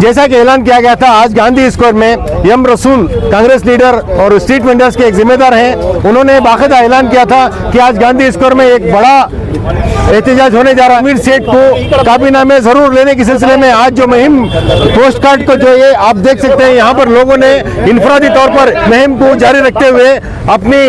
जैसा कि ऐलान किया गया था, आज गांधी स्क्वायर में एम रसूल कांग्रेस लीडर और स्ट्रीट वेंडर्स के एक जिम्मेदार हैं, उन्होंने बाकायदा ऐलान किया था कि आज गांधी स्क्वायर में एक बड़ा एहतजाज होने जा रहा है। तनवीर सेठ को काबीना में जरूर लेने के सिलसिले में आज जो मुहिम पोस्ट कार्ड को जो ये आप देख सकते हैं, यहाँ पर लोगों ने इनफरादी तौर पर मुहिम को जारी रखते हुए अपनी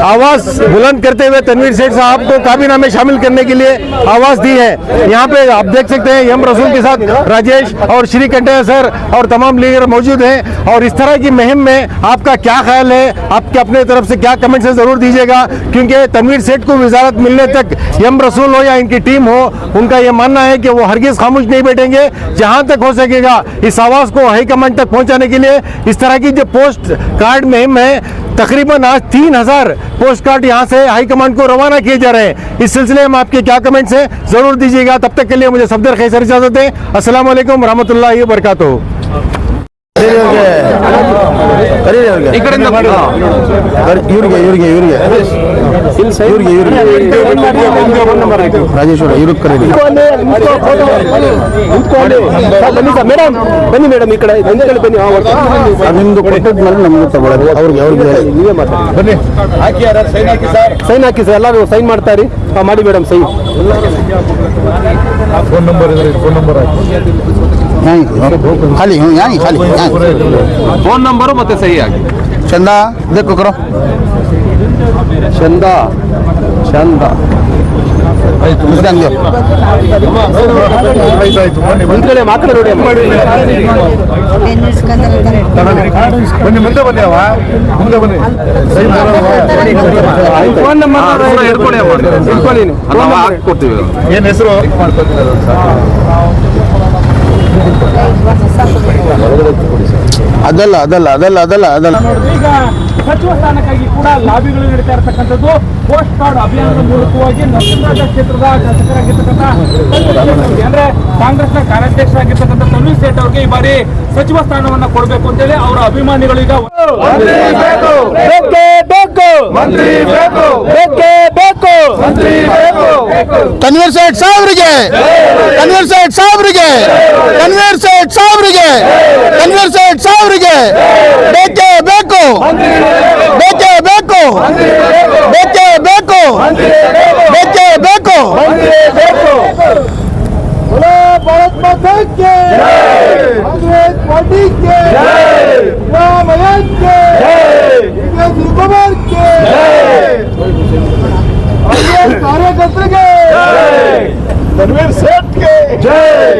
आवाज बुलंद करते हुए तनवीर सेठ साहब को काबीना में शामिल करने के लिए आवाज दी है। यहाँ पे आप देख सकते हैं एम रसूल के साथ राजेश और श्री कंटेया सर और तमाम लीडर मौजूद हैं। और इस तरह की मुहिम में आपका क्या ख्याल है, आपके अपने तरफ से क्या कमेंट्स है जरूर दीजिएगा, क्योंकि तनवीर सेठ को वजारत मिलने तक एम रसूल हो या इनकी टीम हो, उनका यह मानना है कि वो हरगिज खामोश नहीं बैठेंगे। जहां तक हो सकेगा इस आवाज को हाईकमान तक पहुंचाने के लिए इस तरह की जो पोस्ट कार्ड मुहिम है, तकरीबन आज 3000 पोस्ट कार्ड यहां से हाईकमान को रवाना किए जा रहे हैं। इस सिलसिले में आपके क्या कमेंट्स हैं जरूर दीजिएगा। तब तक के लिए मुझे सफदर खैसर इजाजत दें। अस्सलाम वालेकुम रहमतुल्लाहि व बरकातुहू। ರಾಜೇಶ್ವರ ಇವ್ರಿಗೆ ಕರೀರಿ. ಬನ್ನಿ ಮೇಡಮ್, ಈ ಕಡೆ ನಿಮ್ದು ಕೊಟ್ಟದ್ಮೇಲೆ ನಮ್ದು ತಗೊಳ್ಳೋದು. ಅವ್ರಿಗೆ ನೀವೇ ಮಾತಾಡಿ. ಬನ್ನಿ, ಸೈನ್ ಹಾಕಿ ಸರ್, ಎಲ್ಲರೂ ಸೈನ್ ಮಾಡ್ತಾ ಇರಿ. ಮಾಡಿ ಮೇಡಮ್ ಸೈನ್. ಫೋನ್ ನಂಬರ್ खाली हूँ यहाँ खाली फोन नंबर मत सही आगे चंदा देखो करो चंदा चंदा ಮಾತ್ರ ನೋಡಿ ಬನ್ನಿ ಮುಂದೆ ಬನ್ನಿ ಅವ ಮುಂದೆ ಬನ್ನಿ ಫೋನ್ ನಂಬರ್ ಇಟ್ಕೊಳ್ಳಿ ನಾವು ಹಾಕ್ಕೊಡ್ತೀವಿ. ಏನು ಹೆಸರು? ಅದಲ್ಲ ಅದಲ್ಲ ಅದಲ್ಲ ಅದಲ್ಲ ಅದಲ್ಲ ಈಗ ಸಚಿವ ಸ್ಥಾನಕ್ಕಾಗಿ ಕೂಡ ಲಾಬಿಗಳು ನಡೀತಾ ಇರತಕ್ಕಂಥದ್ದು. ಪೋಸ್ಟ್ ಕಾರ್ಡ್ ಅಭಿಯಾನದ ಮೂಲಕವಾಗಿ ನರಸಿಂಹರಾಜ ಕ್ಷೇತ್ರದ ಶಾಸಕರಾಗಿರ್ತಕ್ಕಂಥ ಅಂದ್ರೆ ಕಾಂಗ್ರೆಸ್ನ ಕಾರ್ಯಾಧ್ಯಕ್ಷರಾಗಿರ್ತಕ್ಕಂಥ ತನ್ವೀರ್ ಸೇಠ್ ಅವರಿಗೆ ಈ ಬಾರಿ ಸಚಿವ ಸ್ಥಾನವನ್ನ ಕೊಡಬೇಕು ಅಂತೇಳಿ ಅವರ ಅಭಿಮಾನಿಗಳು ಈಗ ತನ್ವೀರ್ ಸೇಠ್ ಸಾಹೇಬ್ರಿಗೆ, ತನ್ವೀರ್ ಸೇಠ್ ಸಾಹೇಬ್ರಿಗೆ, ತನ್ವೀರ್ ಸೇಠ್ ಸಾಹೇಬ್ರಿಗೆ, ತನ್ವೀರ್ ಸೇಠ್ ಸಾಹೇಬ್ರಿಗೆ ಬೇಕೇ ಬೇಕು, ಬೇಕೇ ಬೇಕು, ಬೇಕೇ ಬೇಕು, ಬೇಕೇ ಬೇಕು. भारत माता के कांग्रेस पार्टी के राम के कुमार के कार्यकर्ता के तनवीर सेठ के जय।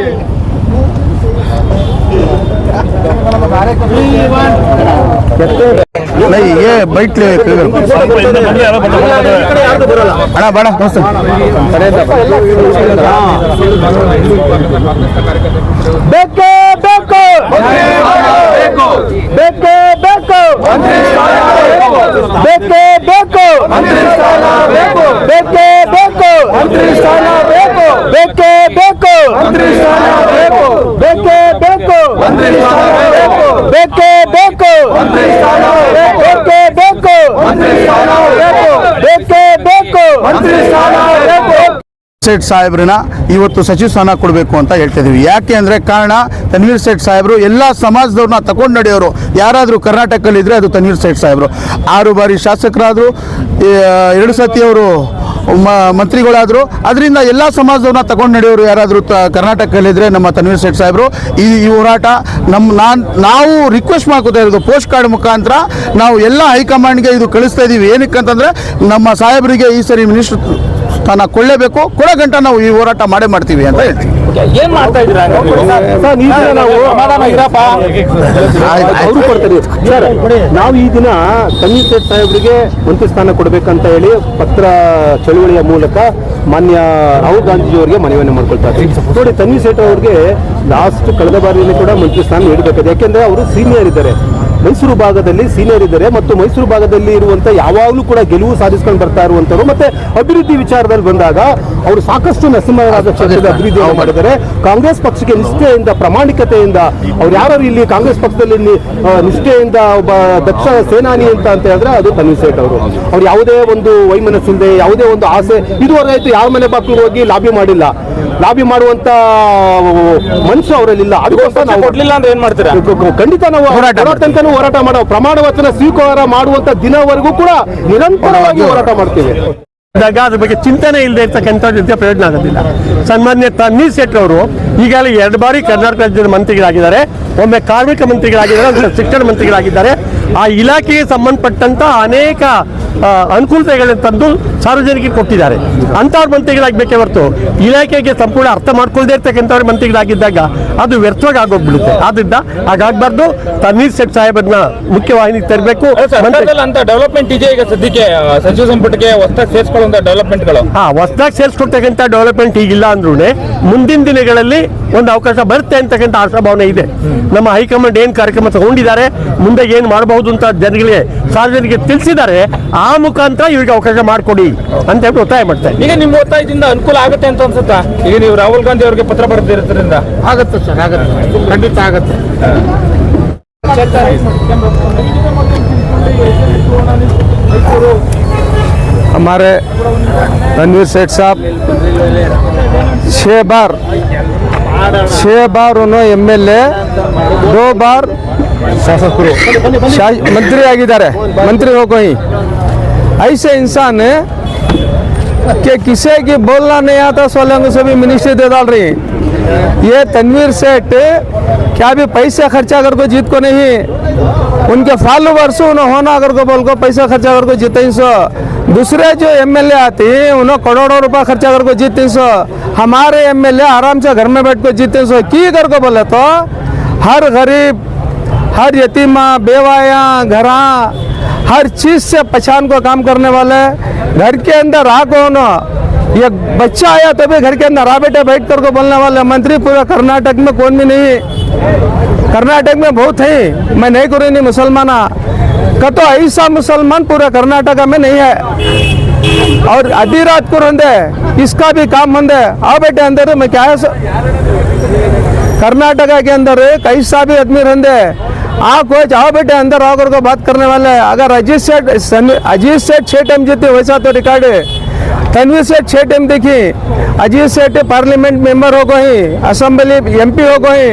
नहीं ये बैठ ले अड़ा बड़ा दोस्त बेके बेको बेके बेको बेके बेको बेके बेको बेके बेको बेके बेको बेके बेको बेके बेको बेके बेको ಸೇಠ್ ಸಾಹೇಬ್ರನ್ನ ಇವತ್ತು ಸಚಿವ ಸ್ಥಾನ ಕೊಡಬೇಕು ಅಂತ ಹೇಳ್ತಿದ್ದೀವಿ. ಯಾಕೆ ಅಂದರೆ ಕಾರಣ ತನ್ವೀರ್ ಸೇಠ್ ಸಾಹೇಬರು ಎಲ್ಲ ಸಮಾಜದವ್ರನ್ನ ತಗೊಂಡು ನಡೆಯೋರು. ಯಾರಾದರೂ ಕರ್ನಾಟಕದಲ್ಲಿ ಇದ್ದರೆ ಅದು ತನ್ವೀರ್ ಸೇಠ್ ಸಾಹೇಬರು. 6 ಬಾರಿ ಶಾಸಕರಾದರು, 2 ಸತಿ ಅವರು ಮಂತ್ರಿಗಳಾದರು. ಅದರಿಂದ ಎಲ್ಲ ಸಮಾಜದವ್ರನ್ನ ತಗೊಂಡು ನಡೆಯೋರು ಯಾರಾದರೂ ಕರ್ನಾಟಕದಲ್ಲಿದ್ದರೆ ನಮ್ಮ ತನ್ವೀರ್ ಸೇಠ್ ಸಾಹೇಬರು. ಈ ಹೋರಾಟ ನಾವು ರಿಕ್ವೆಸ್ಟ್ ಮಾಡ್ಕೋತಾ ಇರೋದು ಪೋಸ್ಟ್ ಕಾರ್ಡ್ ಮುಖಾಂತರ ನಾವು ಎಲ್ಲ ಹೈಕಮಾಂಡ್ಗೆ ಇದು ಕಳಿಸ್ತಾ ಇದ್ದೀವಿ. ಏನಕ್ಕಂತಂದರೆ ನಮ್ಮ ಸಾಹೇಬರಿಗೆ ಈ ಸರಿ ಮಿನಿಸ್ಟರ್ ಸ್ಥಾನ ಕೊಳ್ಳೇಬೇಕು, ಕೊಡೋ ಗಂಟ ನಾವು ಈ ಹೋರಾಟ ಮಾಡೇ ಮಾಡ್ತೀವಿ ಅಂತ ಹೇಳ್ತೀವಿ. ಏನ್ ಮಾಡ್ತಾ ಇದ್ದೀರಾ? ನಾವು ಈ ದಿನ ತನ್ವೀರ್ ಸೇಠ್ ಸಾಹೇಬ್ರಿಗೆ ಮಂತ್ರಿ ಸ್ಥಾನ ಕೊಡಬೇಕಂತ ಹೇಳಿ ಪತ್ರ ಚಳುವಳಿಯ ಮೂಲಕ ಮಾನ್ಯ ರಾಹುಲ್ ಗಾಂಧಿಜಿಯವರಿಗೆ ಮನವಿಯನ್ನು ಮಾಡ್ಕೊಳ್ತಾ ಇದ್ದೀವಿ. ನೋಡಿ, ತನ್ವೀರ್ ಸೇಠ್ ಅವ್ರಿಗೆ ಲಾಸ್ಟ್ ಕಳೆದ ಬಾರಿಯಲ್ಲಿ ಕೂಡ ಮಂತ್ರಿ ಸ್ಥಾನ ನೀಡಬೇಕಾಗಿದೆ. ಯಾಕೆಂದ್ರೆ ಅವರು ಸೀನಿಯರ್ ಇದ್ದಾರೆ. ಮೈಸೂರು ಭಾಗದಲ್ಲಿ ಸೀನಿಯರ್ ಇದ್ದಾರೆ ಮತ್ತು ಮೈಸೂರು ಭಾಗದಲ್ಲಿ ಇರುವಂತ ಯಾವಾಗಲೂ ಕೂಡ ಗೆಲುವು ಸಾಧಿಸ್ಕೊಂಡು ಬರ್ತಾ ಇರುವಂತರು ಮತ್ತೆ ಅಭಿವೃದ್ಧಿ ವಿಚಾರದಲ್ಲಿ ಬಂದಾಗ ಅವರು ಸಾಕಷ್ಟು ನರಸಿಂಹರಾಜ ಕ್ಷೇತ್ರದ ಅಭಿವೃದ್ಧಿಯನ್ನು ಮಾಡಿದ್ದಾರೆ. ಕಾಂಗ್ರೆಸ್ ಪಕ್ಷಕ್ಕೆ ನಿಷ್ಠೆಯಿಂದ ಪ್ರಾಮಾಣಿಕತೆಯಿಂದ ಅವ್ರು ಯಾರು ಇಲ್ಲಿ ಕಾಂಗ್ರೆಸ್ ಪಕ್ಷದಲ್ಲಿ ನಿಷ್ಠೆಯಿಂದ ಒಬ್ಬ ದಕ್ಷ ಸೇನಾನಿ ಅಂತ ಹೇಳಿದ್ರೆ ಅದು ತನ್ವೀರ್ ಸೇಠ್ ಅವರು. ಅವ್ರು ಯಾವುದೇ ಒಂದು ವೈಮನಸ್ಸಿಲ್ಲದೆ ಯಾವುದೇ ಒಂದು ಆಸೆ ಇದುವರೆಗೂ ಯಾವ ಮನೆ ಬಾಗಿಲು ಹೋಗಿ ಲಾಬಿ ಮಾಡಿಲ್ಲ. ಲಾಬಿ ಮಾಡುವಂತ ಮನುಷ್ಯ ಅವರಲ್ಲಿಲ್ಲ. ಅದಕ್ಕೋಸ್ಕರ ನಾವು ಕೊಡ್ಲಿಲ್ಲ ಅಂದ್ರೆ ಏನ್ ಮಾಡ್ತೀರಾ? ಖಂಡಿತ ನಾವು ತನಕನೂ ಹೋರಾಟ ಮಾಡೋ ಪ್ರಮಾಣ ವಚನ ಸ್ವೀಕಾರ ಮಾಡುವಂತ ದಿನವರೆಗೂ ಕೂಡ ನಿರಂತರವಾಗಿ ಹೋರಾಟ ಮಾಡ್ತೀವಿ. ಅದ್ರ ಬಗ್ಗೆ ಚಿಂತನೆ ಇಲ್ಲದೆ ಇರ್ತಕ್ಕಂಥ ಪ್ರಯೋಜನ ಆಗೋದಿಲ್ಲ. ಸನ್ಮಾನ್ಯ ತನ್ವೀರ್ ಸೇಠ್ ಅವರು ಈಗಾಗಲೇ 2 ಬಾರಿ ಕರ್ನಾಟಕ ರಾಜ್ಯದ ಮಂತ್ರಿಗಳಾಗಿದ್ದಾರೆ. ಒಮ್ಮೆ ಕಾರ್ಮಿಕ ಮಂತ್ರಿಗಳಾಗಿದ್ದಾರೆ, ಒಂದು ಶಿಕ್ಷಣ ಮಂತ್ರಿಗಳಾಗಿದ್ದಾರೆ. ಆ ಇಲಾಖೆಗೆ ಸಂಬಂಧಪಟ್ಟಂತ ಅನೇಕ ಅನುಕೂಲತೆಗಳನ್ನು ತಂದು ಸಾರ್ವಜನಿಕರಿಗೆ ಕೊಟ್ಟಿದ್ದಾರೆ. ಅಂಥವ್ರ ಮಂತ್ರಿಗಳಾಗಬೇಕೇ ಹೊರತು ಇಲಾಖೆಗೆ ಸಂಪೂರ್ಣ ಅರ್ಥ ಮಾಡ್ಕೊಳ್ಳದೆ ಇರ್ತಕ್ಕಂಥವ್ರ ಮಂತ್ರಿಗಳಾಗಿದ್ದಾಗ ಅದು ವ್ಯರ್ಥವಾಗಿ ಆಗೋಗ್ಬಿಡುತ್ತೆ. ಆದ್ರಿಂದ ಹಾಗಾಗಬಾರ್ದು. ತನ್ವೀರ್ ಸೇಠ್ ಸಾಹೇಬರನ್ನ ಮುಖ್ಯವಾಹಿನಿಗೆ ತರಬೇಕು. ಅಂತ ಡೆವಲಪ್ಮೆಂಟ್ ಇದೆ ಈಗ ಸದ್ಯಕ್ಕೆ ಸಚಿವ ಸಂಪುಟಕ್ಕೆ ಹೊಸದಾಗಿ ಸೇರಿಸಿಕೊಳ್ಳುವಂತ ಡೆವಲಪ್ಮೆಂಟ್ಗಳು ಹೊಸದಾಗಿ ಸೇರಿಸ್ಕೊಳ್ತಕ್ಕಂಥ ಡೆವಲಪ್ಮೆಂಟ್ ಈಗಿಲ್ಲ ಅಂದ್ರೂ ಮುಂದಿನ ದಿನಗಳಲ್ಲಿ ಒಂದು ಅವಕಾಶ ಬರುತ್ತೆ ಅಂತಕ್ಕಂಥ ಆಶಾಭಾವನೆ ಇದೆ. ನಮ್ಮ ಹೈಕಮಾಂಡ್ ಏನ್ ಕಾರ್ಯಕ್ರಮ ತಗೊಂಡಿದ್ದಾರೆ, ಮುಂದೆ ಏನ್ ಮಾಡಬಹುದು ಅಂತ ಜನಗಳಿಗೆ ಸಾರ್ವಜನಿಕರಿಗೆ ತಿಳಿಸಿದ್ದಾರೆ. ಆ ಮುಖಾಂತರ ಇವರಿಗೆ ಅವಕಾಶ ಮಾಡಿಕೊಡಿ ಅಂತ ಹೇಳಿ ಒತ್ತಾಯ ಮಾಡ್ತಾರೆ. ಈಗ ನಿಮ್ಮ ಒತ್ತಾಯದಿಂದ ಅನುಕೂಲ ಆಗುತ್ತೆ ಅಂತ ಅನ್ಸುತ್ತಾ? ಈಗ ನೀವು ರಾಹುಲ್ ಗಾಂಧಿ ಅವರಿಗೆ ಪತ್ರ ಬರೆದಿರೋದ್ರಿಂದ ಆಗುತ್ತೆ ಸರ್, ಆಗುತ್ತೆ, ಖಂಡಿತ ಆಗುತ್ತೆ. हमारे तनवीर सेठ साहब 6 बार उन्होंने MLA, 2 बार मंत्री ಆಗಿದ್ದಾರೆ. मंत्री हो कोई ऐसे इंसान है कि किसी की बोलना नहीं आता, सोलंग से भी मिनिस्ट्री दे डाल रही. ये तनवीर सेठ क्या भी पैसे खर्चा कर को जीत को नहीं, उनके फॉलोवर्स उन्हें होना अगर को बोल को पैसा खर्चा कर को जीते सो. दूसरे जो MLA आती उन्हें करोड़ों रुपया खर्चा कर को जीते सो. हमारे MLA आराम से घर में बैठ को जीते सो. की कर को बोले तो हर गरीब, हर यतीमा, बेवाया, घरा, हर चीज से पहचान को काम करने वाले. घर के अंदर आ कौन, ये बच्चा आया तभी घर के अंदर आ बेटे बैठ कर को बोलने वाले मंत्री पूरा कर्नाटक में कौन भी नहीं. कर्नाटक में बहुत है, मैं नहीं करूँ नहीं मुसलमान का तो ऐसा मुसलमान पूरा कर्नाटक में नहीं है. और आधी रात को रंदे इसका भी काम बंदे आ बेटे अंदर मैं क्या है कर्नाटक के अंदर कैसा भी आदमी रंदे कोई जाओ बेटे अंदर आकर को बात करने वाले. अगर अजीत सेठ 6 टाइम जीते वैसा तो रिकॉर्ड है. तनवीर सेठ 6 टाइम देखी. अजीत सेठ पार्लियामेंट मेंबर हो गई, असेंबली MP हो गई.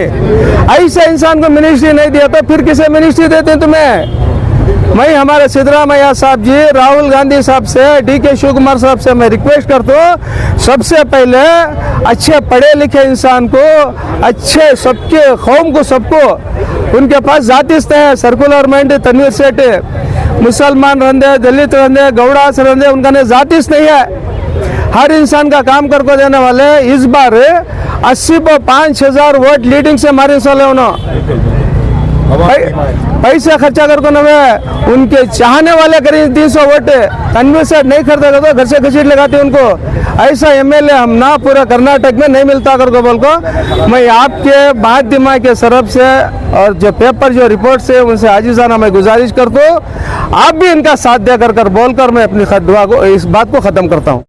ऐसे इंसान को मिनिस्ट्री नहीं दिया तो फिर किसे मिनिस्ट्री देते तुम्हें? मैं हमारे सिद्धरामैया साहब जी, राहुल गांधी साहब से, DK शिवकुमार साहब से मैं रिक्वेस्ट करता हूँ, सबसे पहले अच्छे पढ़े लिखे इंसान को, अच्छे सबके कौम को, सबको उनके पास जातिस्त है. सर्कुलर माइंड तनवीर सेठ मुसलमान रंदे, दलित रंदे, गौड़ास रंदे, उनका जातिस्त नहीं है. हर इंसान का काम करके देने वाले. इस बार 80-5,000 वोट लीडिंग से मारे साले उन्होंने पैसे खर्चा करके नवे उनके चाहने वाले करीब 300 वोट तनवीर सेठ नहीं खरीदेगा तो घर से घसीट लगाते उनको. ऐसा MLA हम ना पूरा कर्नाटक में नहीं मिलता करके बोल को मैं आपके माध्यम के तरफ से और जो पेपर जो रिपोर्ट से उनसे आजीजाना मैं गुजारिश करता हूँ, आप भी इनका साथ दे कर बोलकर मैं अपनी दुआ को इस बात को ख़त्म करता हूँ.